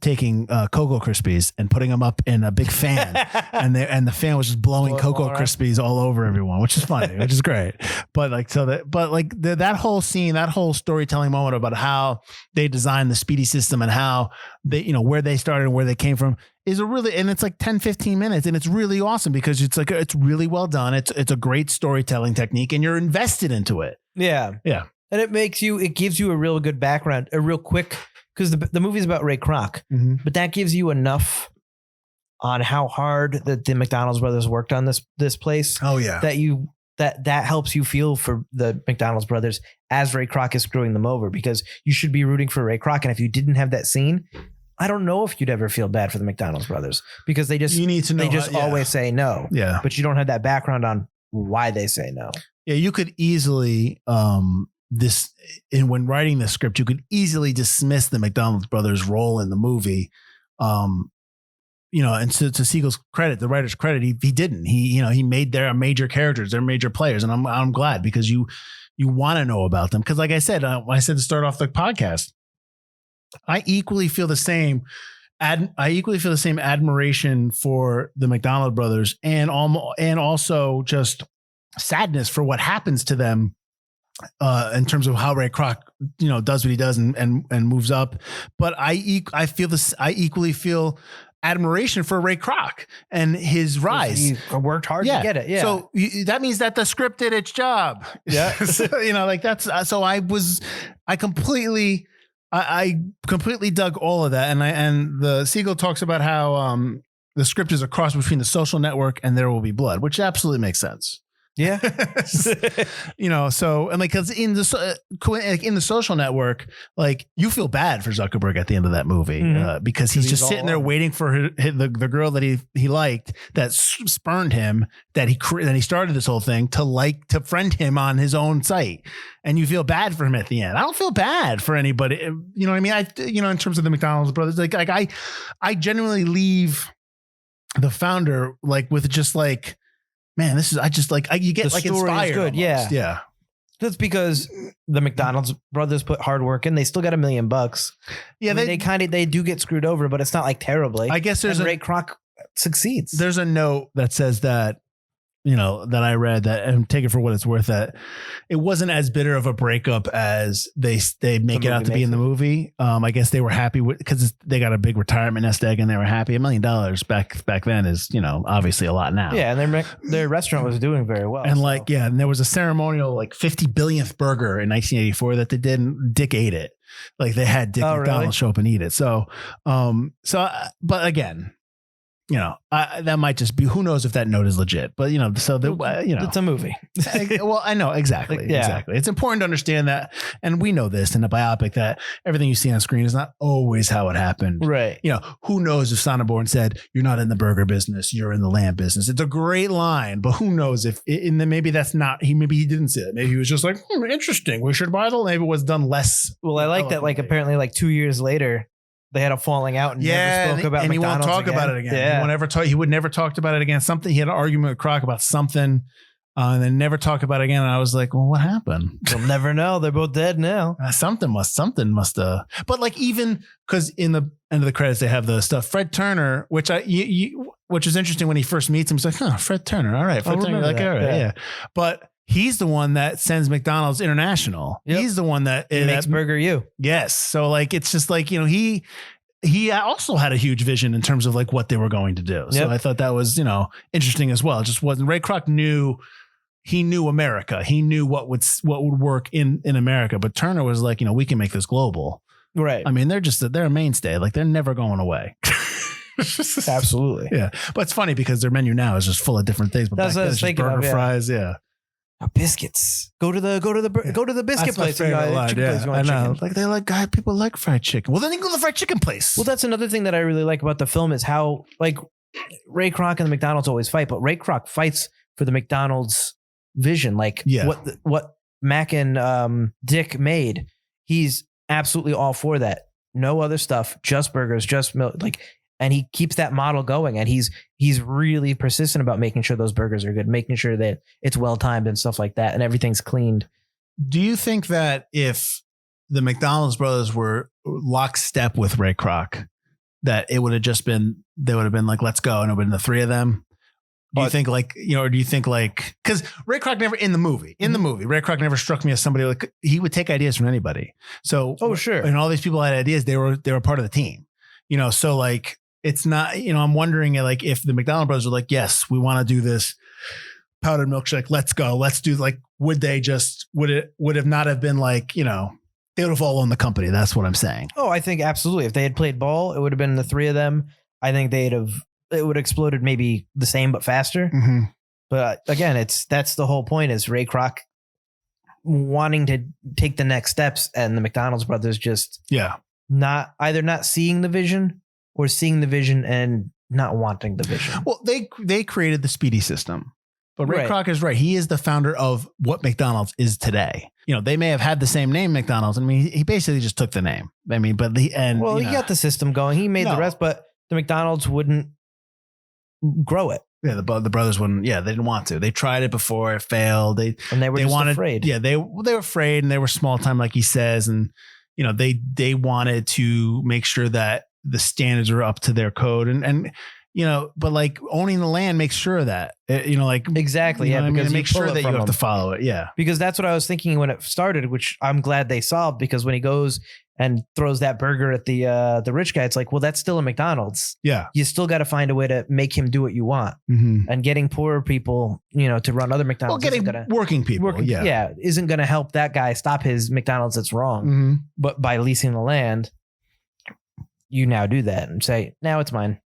taking Cocoa Krispies and putting them up in a big fan, and the fan was just blowing Cocoa Krispies all over everyone, which is funny, which is great. But that whole scene, that whole storytelling moment about how they designed the Speedy system and how they, where they started and where they came from is and it's like 10, 15 minutes and it's really awesome because it's really well done. It's a great storytelling technique and you're invested into it. Yeah. Yeah. And it gives you a real good background, a real quick, because the movie's about Ray Kroc, but that gives you enough on how hard the McDonald's brothers worked on this place. Oh yeah. That helps you feel for the McDonald's brothers as Ray Kroc is screwing them over, because you should be rooting for Ray Kroc. And if you didn't have that scene, I don't know if you'd ever feel bad for the McDonald's brothers, because they just always say no. Yeah. But you don't have that background on why they say no. Yeah. You could easily, when writing the script, you could easily dismiss the McDonald's brothers' role in the movie. And to Siegel's credit, the writer's credit, he didn't. He made their major characters, they're major players, and I'm glad, because you want to know about them. Because like I said, when I said to start off the podcast, I equally feel the same. I equally feel the same admiration for the McDonald brothers, and also just sadness for what happens to them in terms of how Ray Kroc, does what he does and moves up. But I equally feel admiration for Ray Kroc and his rise. He worked hard to get it. Yeah. So that means that the script did its job. Yeah. So I completely dug all of that. And the Siegel talks about how the script is a cross between The Social Network and There Will Be Blood, which absolutely makes sense. Yeah. So, and like, cause in the Social Network, like, you feel bad for Zuckerberg at the end of that movie, because he's just sitting there waiting for the girl that he liked, that spurned him, that he started this whole thing to friend him on his own site. And you feel bad for him at the end. I don't feel bad for anybody. You know what I mean? In terms of the McDonald's brothers, like I genuinely leave the founder like with just like, man, you get like inspired. Good. Yeah. Yeah. That's because the McDonald's brothers put hard work in. They still got $1 million. Yeah. They do get screwed over, but it's not like terribly. I guess Ray Kroc succeeds. There's a note that says that, that I read, that, and take it for what it's worth, that it wasn't as bitter of a breakup as they make it out to be in the movie. I guess they were happy because they got a big retirement nest egg and they were happy. $1 million back then is, obviously a lot now. Yeah. And their restaurant was doing very well. And and there was a ceremonial like 50 billionth burger in 1984 that they did, and Dick ate it. Like they had Dick McDonald show up and eat it. So, but again, that might just be, who knows if that note is legit, but it's a movie. Well, I know exactly. Exactly. It's important to understand that. And we know this in a biopic, that everything you see on screen is not always how it happened. Right. Who knows if Sonneborn said, you're not in the burger business, you're in the lamb business. It's a great line, but who knows if, and then maybe that's not, maybe he didn't say it. Maybe he was just like, interesting. We should buy the, maybe it was done less. Well, I like that. Like apparently like 2 years later, they had a falling out and never spoke about McDonald's he won't talk about it again. Yeah. He would never talk about it again. He had an argument with Kroc about something, and then never talk about it again. And I was like, well, what happened? We'll never know. They're both dead now. Something must but like, even because in the end of the credits, they have the stuff, Fred Turner, which is interesting when he first meets him. He's like, Fred Turner. All right. Fred Turner. Like, all right. Yeah. But he's the one that sends McDonald's international. Yep. He's the one that makes Burger U. Yes. So like, it's just like, he also had a huge vision in terms of like what they were going to do. So I thought that was, interesting as well. It just wasn't, Ray Kroc knew America. He knew what would work in America, but Turner was like, we can make this global. Right. I mean, they're a mainstay. Like they're never going away. Absolutely. Yeah. But it's funny because their menu now is just full of different things. But that's what I was thinking burger, of, fries. Yeah. Biscuits. Go to the biscuit place. I know. Like people like fried chicken. Well, then you go to the fried chicken place. Well, that's another thing that I really like about the film is how like Ray Kroc and the McDonald's always fight, but Ray Kroc fights for the McDonald's vision. Like what Mac and Dick made. He's absolutely all for that. No other stuff, just burgers, just milk. And he keeps that model going, and he's really persistent about making sure those burgers are good, making sure that it's well timed and stuff like that, and everything's cleaned. Do you think that if the McDonald's brothers were lockstep with Ray Kroc, that it would have just been, they would have been like, let's go, and it would have been the three of them? Do you think like, or do you think like, because Ray Kroc never in the movie, Ray Kroc never struck me as somebody like he would take ideas from anybody. So, sure. And all these people had ideas. They were part of the team. So like, it's not, I'm wondering like if the McDonald brothers are like, yes, we want to do this powdered milkshake. Let's go. Let's do like, would it have not have been like, they would have all owned the company. That's what I'm saying. Oh, I think absolutely. If they had played ball, it would have been the three of them. I think it would have exploded maybe the same, but faster. Mm-hmm. But again, that's the whole point is Ray Kroc wanting to take the next steps and the McDonald's brothers just not seeing the vision or seeing the vision and not wanting the vision. Well, they created the Speedy system, but Ray Right. Kroc is right. He is the founder of what McDonald's is today. They may have had the same name McDonald's. I mean, he basically just took the name. I mean, but he got the system going. He made the rest, but the McDonald's wouldn't grow it. Yeah, the brothers wouldn't. Yeah, they didn't want to. They tried it before, it failed. They were afraid. Yeah, they were afraid, and they were small time, like he says, and they wanted to make sure that the standards are up to their code, and but like owning the land makes sure that Exactly. Yeah, because make pull sure it that you from have them. to follow it. Yeah, Because that's what I was thinking when it started, which I'm glad they solved, because when he goes and throws that burger at the rich guy, it's like, well, that's still a McDonald's. yeah. You still got to find a way to make him do what you want. Mm-hmm. And getting poorer people, to run other McDonald's. Well, getting working people. Isn't going to help that guy stop his McDonald's that's wrong. Mm-hmm. But by leasing the land, you now do that and say, now it's mine.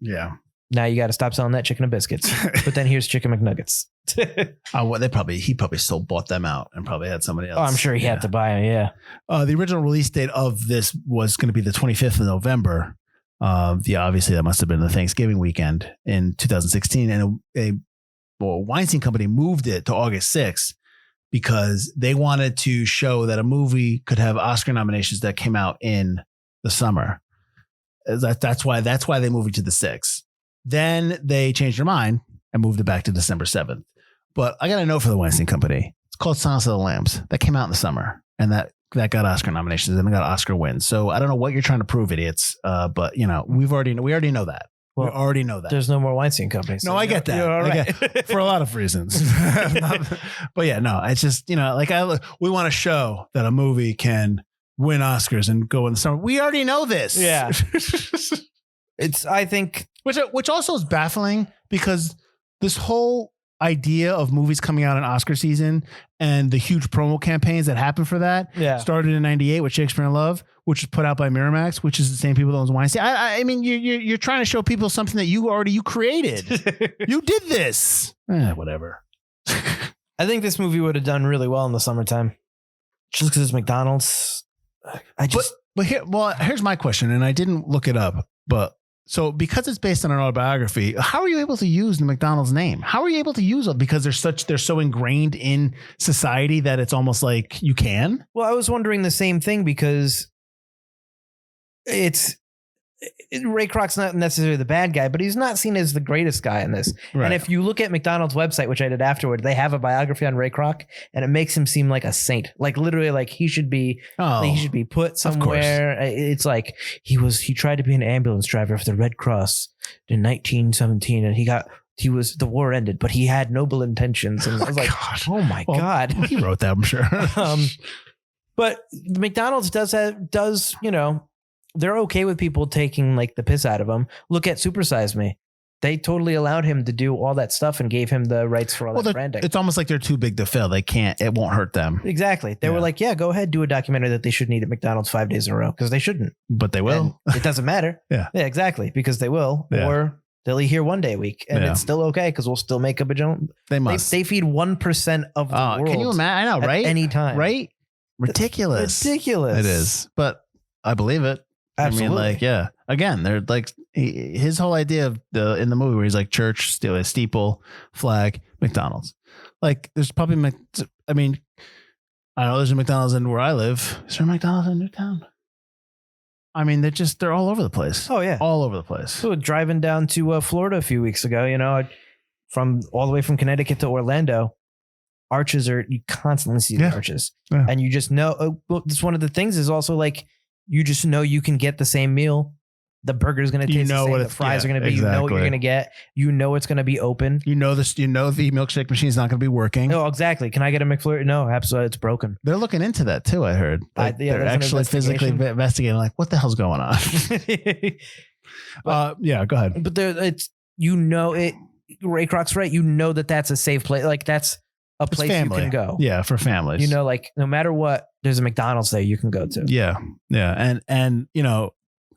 Yeah. Now you got to stop selling that chicken and biscuits. But then here's chicken McNuggets. He probably still bought them out and probably had somebody else. Oh, I'm sure he had to buy them. Yeah. The original release date of this was going to be the 25th of November. Obviously that must have been the Thanksgiving weekend in 2016. And Weinstein Company moved it to August 6th because they wanted to show that a movie could have Oscar nominations that came out in the summer. That's why they moved it to the 6th. Then they changed their mind and moved it back to December 7th. But I got to know for the Weinstein Company, it's called Silence of the Lambs. That came out in the summer, and that got Oscar nominations and it got Oscar wins. So I don't know what you're trying to prove, idiots. But we already know that. Well, we already know that. There's no more Weinstein Company. So no, I get that. You're all right. For a lot of reasons. But yeah, no, it's just, we want to show that a movie can win Oscars and go in the summer. We already know this. Yeah. I think. Which also is baffling because this whole idea of movies coming out in Oscar season and the huge promo campaigns that happened for that started in '98 with Shakespeare in Love, which was put out by Miramax, which is the same people that owns Weinstein. I mean, you're trying to show people something that you created. You did this. Whatever. I think this movie would have done really well in the summertime, just because it's McDonald's. Here's my question, and I didn't look it up, but. So because it's based on an autobiography, how are you able to use the McDonald's name? How are you able to use it? Because they're so ingrained in society that it's almost like you can. Well, I was wondering the same thing because Ray Kroc's not necessarily the bad guy, but he's not seen as the greatest guy in this. Right. And if you look at McDonald's website, which I did afterward, they have a biography on Ray Kroc, and it makes him seem like a saint. Like literally, like he should be put somewhere. It's like he tried to be an ambulance driver for the Red Cross in 1917, and the war ended, but he had noble intentions. And I was like, oh my God. He wrote that, I'm sure. But McDonald's does they're okay with people taking like the piss out of him. Look at Super Size Me. They totally allowed him to do all that stuff and gave him the rights for all that branding. It's almost like they're too big to fail. They can't, it won't hurt them. Exactly. They were like, yeah, go ahead, do a documentary that they shouldn't eat at McDonald's 5 days in a row, because they shouldn't. But they will. And it doesn't matter. Yeah, exactly. Because they will. Yeah. Or they'll eat here 1 day a week, and it's still okay because we'll still make a bajillion. They must. They feed 1% of the world. Can you imagine? I know, right? At any time. Right? Ridiculous. Ridiculous. It is. But I believe it. Absolutely. I mean, again, they're like his whole idea of in the movie where he's like church, steeple, flag, McDonald's. Like there's probably, I know there's a McDonald's in where I live. Is there a McDonald's in Newtown? I mean, they're all over the place. Oh yeah. All over the place. So driving down to Florida a few weeks ago, from all the way from Connecticut to Orlando, you constantly see the arches. Yeah. And you just know, that's one of the things is also like, you just know you can get the same meal the burger's going to taste the same, the fries are going to be, you know what you're going to get. You know it's going to be open. You know this. You know the milkshake machine's not going to be working. No, exactly. Can I get a McFlurry? No, absolutely. It's broken. They're looking into that too, I heard. They're actually physically investigating, like, what the hell's going on? Yeah, go ahead. But it's, you know, Ray Kroc's right. You know that's a safe place. Like, that's a place you can go. Yeah, for families. You know, like, no matter what, there's a McDonald's there you can go to. Yeah. Yeah. And you know,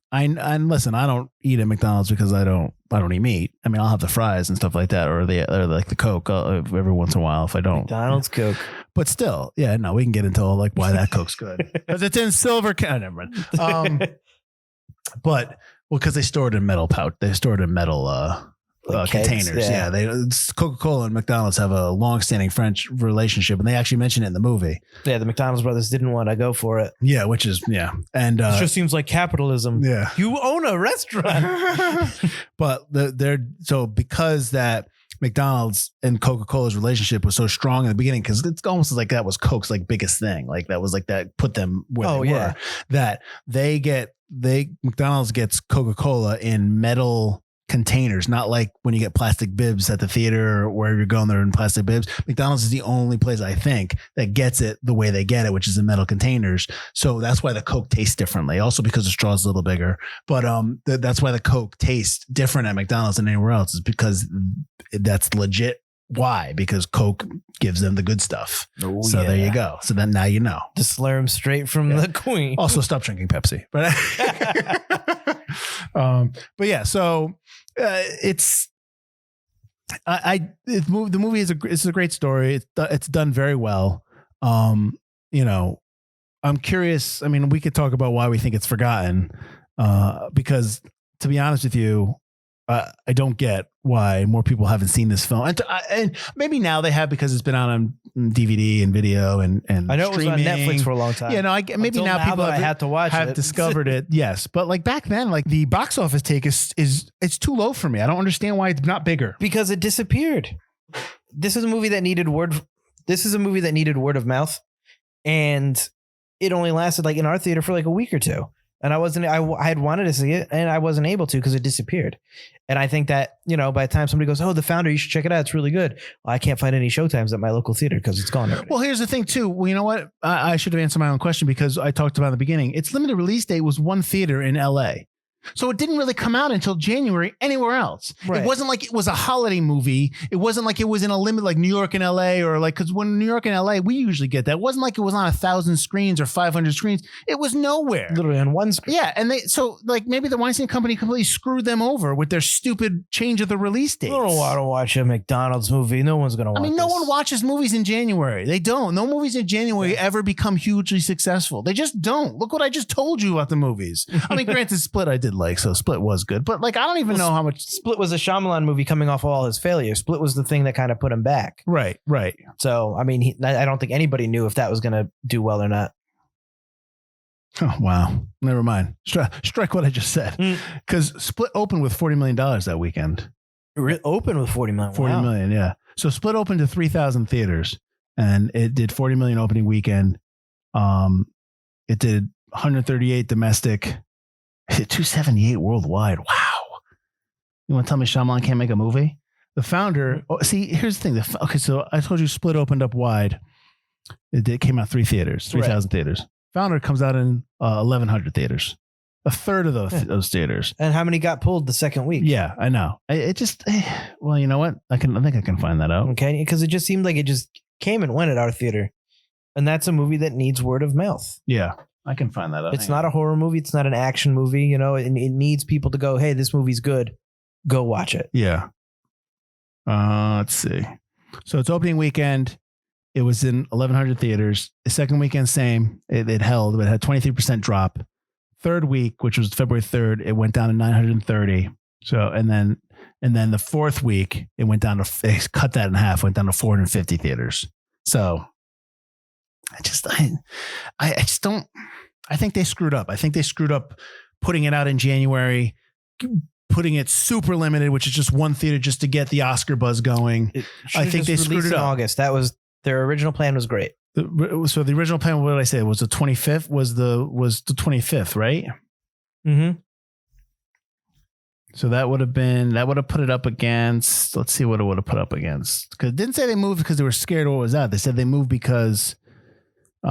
I listen, I don't eat at McDonald's because I don't eat meat. I mean, I'll have the fries and stuff like that, or like the Coke every once in a while if I don't. McDonald's Coke. But still, yeah, no, we can get into like why that Coke's good. Because it's in silver can. Never mind. But because they store it in metal pouch. They store it in metal containers. Yeah. Coca-Cola and McDonald's have a long-standing French relationship, and they actually mention it in the movie. Yeah, the McDonald's brothers didn't want to go for it. Yeah, which is and it just seems like capitalism. Yeah, you own a restaurant. But because that McDonald's and Coca-Cola's relationship was so strong in the beginning, because it's almost like that was Coke's like biggest thing. Like that was like that put them where they were. That McDonald's gets Coca-Cola in metal containers, not like when you get plastic bibs at the theater or wherever you're going, they're in plastic bibs. McDonald's is the only place I think that gets it the way they get it, which is in metal containers. So that's why the Coke tastes differently. Also because the straw is a little bigger, but that's why the Coke tastes different at McDonald's than anywhere else, is because that's legit. Why? Because Coke gives them the good stuff. Oh, so there you go. So then now you know. Just slur them straight from the queen. Also stop drinking Pepsi. But but yeah, so the movie is a great story. It's done very well. You know, I'm curious. I mean, we could talk about why we think it's forgotten. Because to be honest with you, I don't get why more people haven't seen this film, and maybe now they have because it's been out on DVD and video and I know streaming. It was on Netflix for a long time. Yeah, no, maybe now people have discovered it. Yes, but like back then, like the box office take is it's too low for me. I don't understand why it's not bigger, because it disappeared. This is a movie that needed word of mouth, and it only lasted like in our theater for like a week or two. And I had wanted to see it and I wasn't able to because it disappeared. And I think that, you know, by the time somebody goes, oh, The Founder, you should check it out, it's really good. Well, I can't find any showtimes at my local theater because it's gone already. Well, here's the thing too. Well, you know what? I should have answered my own question because I talked about in the beginning. Its limited release date was one theater in LA. So it didn't really come out until January anywhere else. Right. It wasn't like it was a holiday movie. It wasn't like it was in a limit like New York and LA, or like, because when New York and LA, we usually get that. It wasn't like it was on 1,000 screens or 500 screens. It was nowhere. Literally on one screen. Yeah. And so like maybe the Weinstein Company completely screwed them over with their stupid change of the release dates. I don't want to watch a McDonald's movie. No one's going to watch it. No one watches movies in January. They don't. No movies in January ever become hugely successful. They just don't. Look what I just told you about the movies. I mean, granted, Split I did like, so Split was good, but like I don't even know how much. Split was a Shyamalan movie coming off of all his failures. Split was the thing that kind of put him back. Right. So I mean, I don't think anybody knew if that was going to do well or not. Oh wow! Never mind. Strike what I just said, because Split opened with $40 million that weekend. Opened with $40 million. $40 million, yeah. So Split opened to 3,000 theaters, and it did $40 million opening weekend. It did 138 domestic. It did 278 worldwide. Wow. You want to tell me Shyamalan can't make a movie? The Founder. Oh, see, here's the thing. Okay, so I told you Split opened up wide. It came out 3,000 theaters. Founder comes out in 1,100 theaters. A third of those theaters. And how many got pulled the second week? Yeah, I know. Well, you know what? I think I can find that out. Okay, because it just seemed like it just came and went at our theater. And that's a movie that needs word of mouth. Yeah. I can find that out. It's not a horror movie. It's not an action movie. You know, it needs people to go, hey, this movie's good. Go watch it. Yeah. Let's see. So it's opening weekend. It was in 1,100 theaters. The second weekend, same. It held, but it had 23% drop. Third week, which was February 3rd, it went down to 930. So, and then the fourth week, it went down to, they cut that in half, went down to 450 theaters. So I just don't. I think they screwed up. I think they screwed up putting it out in January, putting it super limited, which is just one theater just to get the Oscar buzz going. I think they screwed it up. In August. That was their original plan. Was great. So the original plan, what did I say? Was the 25th? Was the 25th, right? Mm-hmm. So that would have put it up against, let's see what it would have put up against. Because it didn't say they moved because they were scared of what was out. They said they moved because they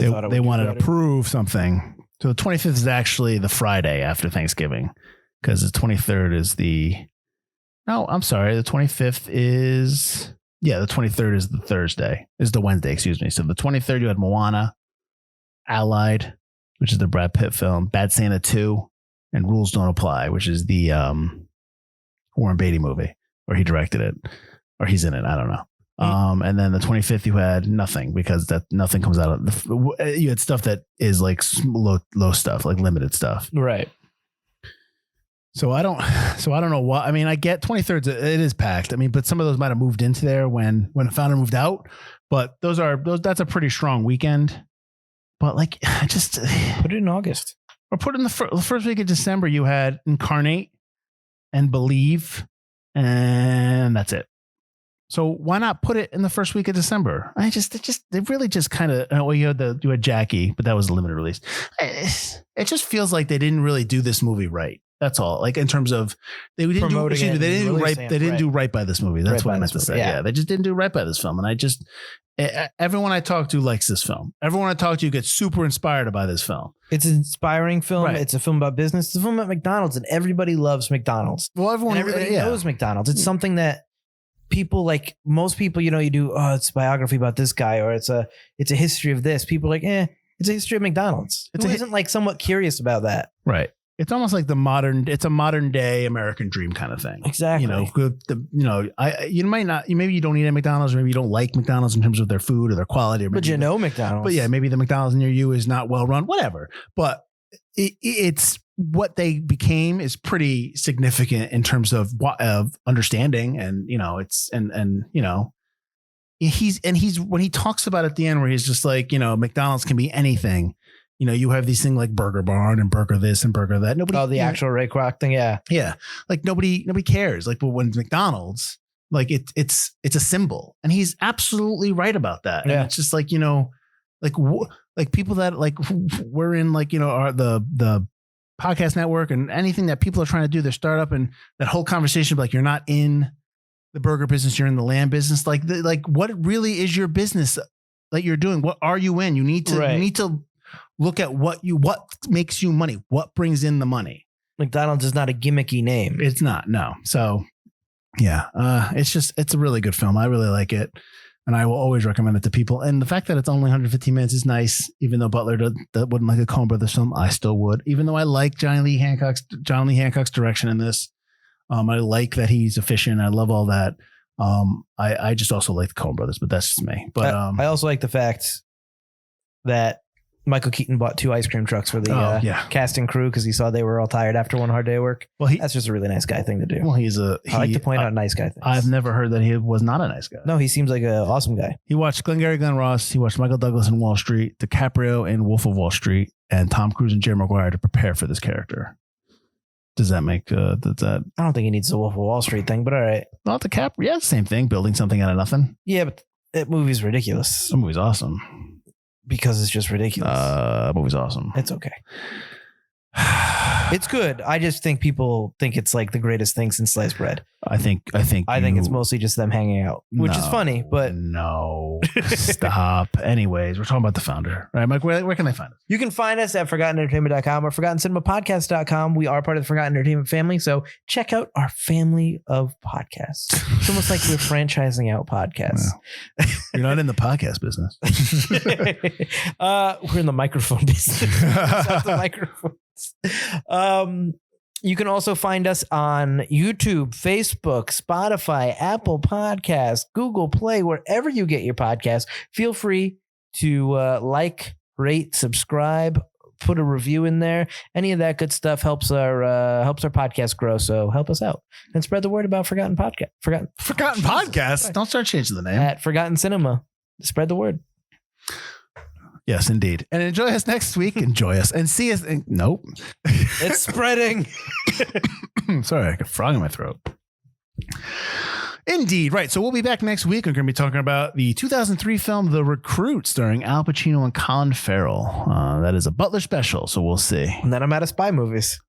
wanted to prove something. So the 25th is actually the Friday after Thanksgiving, because the 23rd is the 25th is, the 23rd is the Thursday, is the Wednesday, excuse me. So the 23rd you had Moana, Allied, which is the Brad Pitt film, Bad Santa 2, and Rules Don't Apply, which is the Warren Beatty movie, or he directed it, or he's in it. I don't know. And then the 25th, you had nothing, because that nothing comes out of you had stuff that is like low stuff, like limited stuff. Right. So I don't know what, I mean, I get 23rd, it is packed. I mean, but some of those might've moved into there when Founder moved out, but that's a pretty strong weekend. But like, I just put it in August. Or put it in the first week of December. You had Incarnate and Believe, and that's it. So why not put it in the first week of December? They really just kind of. Well, you had Jackie, but that was a limited release. It just feels like they didn't really do this movie right. That's all. Like in terms of they didn't do right by this movie. That's what I meant to say. Yeah, they just didn't do right by this film, and everyone I talk to likes this film. Everyone I talk to gets super inspired by this film. It's an inspiring film. Right. It's a film about business. It's a film about McDonald's, and everybody loves McDonald's. Well, everybody knows McDonald's. It's something that people, like most people, you do, it's a biography about this guy, or it's a history of this. People are like, it's a history of McDonald's. Who isn't like somewhat curious about that? Right. It's almost like it's a modern day American dream kind of thing. Exactly. Maybe you don't eat at McDonald's, or maybe you don't like McDonald's in terms of their food or their quality. But McDonald's. But yeah, maybe the McDonald's near you is not well run, whatever. But it's what they became is pretty significant in terms of understanding. And, he's when he talks about it at the end, where he's just like, McDonald's can be anything. You have these things like Burger Barn and Burger this and Burger that. Nobody. Oh, the actual Ray Kroc thing. Yeah. Yeah. Like nobody cares. Like, but when McDonald's, like it's a symbol, and he's absolutely right about that. Yeah. And it's just like, like people that like we're in, like, are the podcast network and anything that people are trying to do their startup, and that whole conversation of like, you're not in the burger business, you're in the land business. Like, what really is your business that you're doing? What are you in? You need to look at what makes you money, what brings in the money. McDonald's is not a gimmicky name. It's not, no. So yeah, it's a really good film. I really like it, and I will always recommend it to people. And the fact that it's only 115 minutes is nice. Even though Butler wouldn't like a Coen Brothers film, I still would. Even though I like John Lee Hancock's direction in this, I like that he's efficient. I love all that. I just also like the Coen Brothers, but that's just me. But I also like the fact that Michael Keaton bought 2 ice cream trucks for the cast and crew, because he saw they were all tired after one hard day of work. Well, that's just a really nice guy thing to do. Well, I like to point out nice guy things. I've never heard that he was not a nice guy. No, he seems like an awesome guy. He watched Glengarry Glen Ross. He watched Michael Douglas in Wall Street, DiCaprio in Wolf of Wall Street, and Tom Cruise and Jerry Maguire to prepare for this character. Does that make I don't think he needs the Wolf of Wall Street thing, but all right. Well, DiCaprio, same thing, building something out of nothing. Yeah, but that movie's ridiculous. That movie's awesome. Because it's just ridiculous. Movie's awesome. It's okay. It's good. I just think people think it's like the greatest thing since sliced bread. I think it's mostly just them hanging out, which is funny, but no, stop. Anyways, we're talking about The Founder, right, Mike? Where can they find us? You can find us at ForgottenEntertainment.com or ForgottenCinemaPodcast.com. We are part of the Forgotten Entertainment family, so check out our family of podcasts. It's almost like we're franchising out podcasts. No. You're not in the podcast business. We're in the microphone business. The microphones. You can also find us on YouTube, Facebook, Spotify, Apple Podcasts, Google Play, wherever you get your podcasts. Feel free to like, rate, subscribe, put a review in there. Any of that good stuff helps our podcast grow. So help us out and spread the word about Forgotten Podcast. Forgotten Podcast. Don't start changing the name. At Forgotten Cinema. Spread the word. Yes, indeed. And enjoy us next week. Enjoy us and see us. Nope. It's spreading. Sorry, I got a frog in my throat. Indeed. Right. So we'll be back next week. We're going to be talking about the 2003 film, The Recruit, starring Al Pacino and Colin Farrell. That is a Butler special. So we'll see. And then I'm out of spy movies.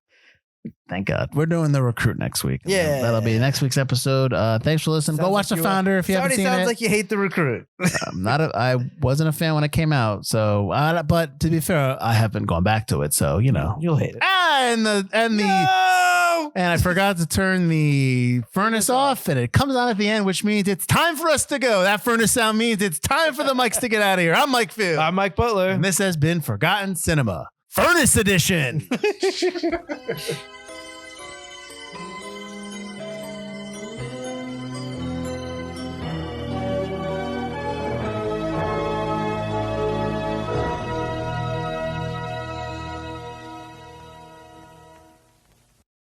Thank God. We're doing The Recruit next week. Yeah. That'll be next week's episode. Thanks for listening. Go watch The Founder if you haven't seen it. Sounds like you hate The Recruit. I wasn't a fan when it came out. So, but to be fair, I haven't gone back to it. So, You'll hate it. And I forgot to turn the furnace off, and it comes on at the end, which means it's time for us to go. That furnace sound means it's time for the mics to get out of here. I'm Mike Field. I'm Mike Butler. And this has been Forgotten Cinema, Furnace Edition.